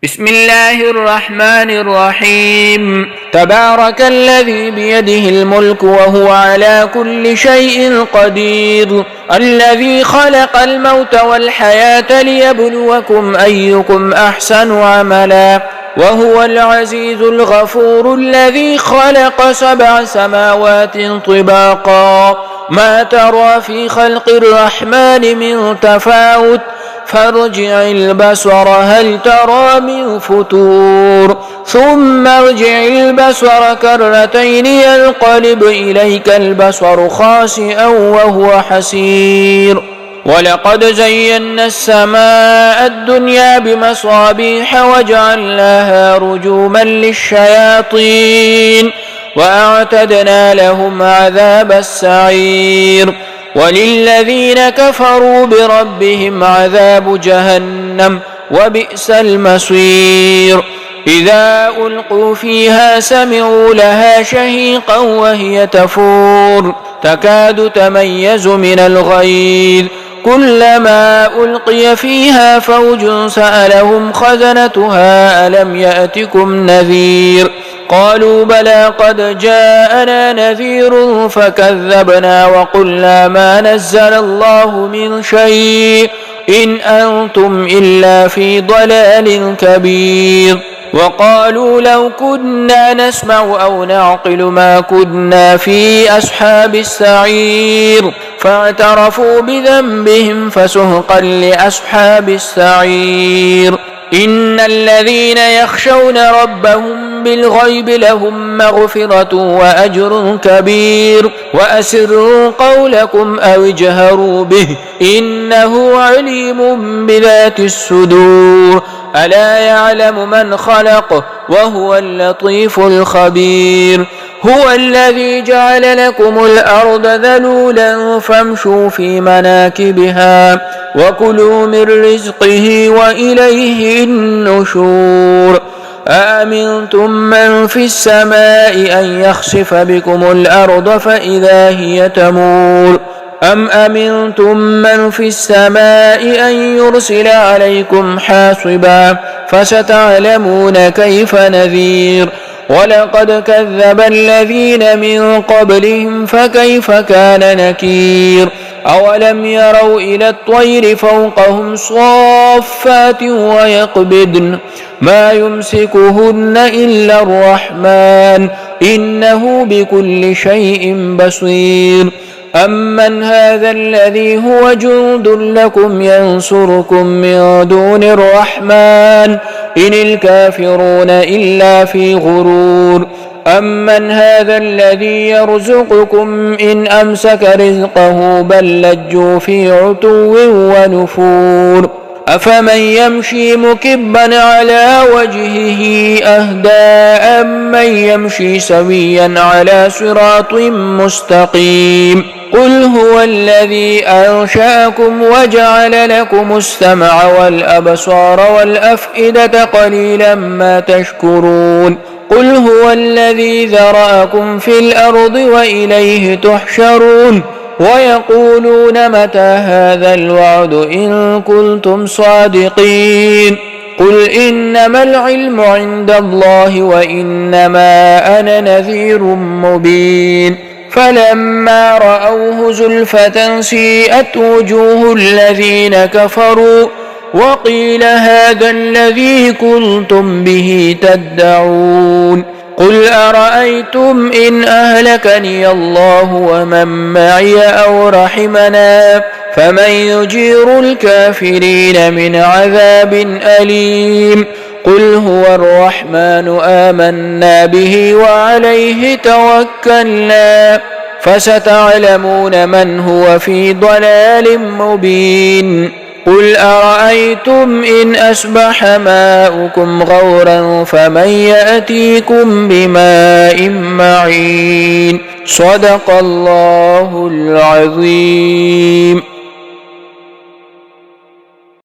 بسم الله الرحمن الرحيم. تبارك الذي بيده الملك وهو على كل شيء قدير، الذي خلق الموت والحياة ليبلوكم أيكم أحسن عملا، وهو العزيز الغفور، الذي خلق 7 سماوات طباقا، ما ترى في خلق الرحمن من تفاوت، فارجع البصر هل ترى من فتور، ثم ارجع البصر كرتين ينقلب إليك البصر خاسئا وهو حسير. ولقد زينا السماء الدنيا بمصابيح وجعلناها رجوما للشياطين وأعتدنا لهم عذاب السعير. وللذين كفروا بربهم عذاب جهنم وبئس المصير. إذا ألقوا فيها سمعوا لها شهيقا وهي تفور، تكاد تميز من الغيظ، كلما ألقي فيها فوج سألهم خزنتها ألم يأتكم نذير، قالوا بلى قد جاءنا نذير فكذبنا وقلنا ما نزل الله من شيء إن أنتم إلا في ضلال كبير. وقالوا لو كنا نسمع أو نعقل ما كنا في أصحاب السعير، فاعترفوا بذنبهم فسحقا لأصحاب السعير. إن الذين يخشون ربهم بالغيب لهم مغفرة وأجر كبير. وأسروا قولكم أو اجهروا به إنه عليم بذات الصدور. ألا يعلم من خلق وهو اللطيف الخبير. هو الذي جعل لكم الأرض ذلولا فامشوا في مناكبها وكلوا من رزقه وإليه النشور. أأمنتم من في السماء أن يخسف بكم الأرض فإذا هي تمور، أم أمنتم من في السماء أن يرسل عليكم حاصبا، فستعلمون كيف نذير. ولقد كذب الذين من قبلهم فكيف كان نكير. أولم يروا إلى الطير فوقهم صافات ويقبضن ما يمسكهن إلا الرحمن إنه بكل شيء بصير. أمن هذا الذي هو جند لكم ينصركم من دون الرحمن إن الكافرون إلا في غرور. أمن هذا الذي يرزقكم إن أمسك رزقه بل لجوا في عتو ونفور. أفمن يمشي مكبا على وجهه أهدى أمن يمشي سويا على صراط مستقيم. قل هو الذي أنشأكم وجعل لكم السمع والأبصار والأفئدة قليلا ما تشكرون. قل هو الذي ذرأكم في الأرض وإليه تحشرون. ويقولون متى هذا الوعد إن كنتم صادقين. قل إنما العلم عند الله وإنما أنا نذير مبين. فلما رأوه زلفة سيئت وجوه الذين كفروا وقيل هذا الذي كنتم به تدعون. قل أرأيتم إن أهلكني الله ومن معي أو رحمنا فمن يجير الكافرين من عذاب أليم. قل هو الرحمن آمنا به وعليه توكلنا فستعلمون من هو في ضلال مبين. قل أرأيتم إن أصبح ماؤكم غورا فمن يأتيكم بماء معين. صدق الله العظيم.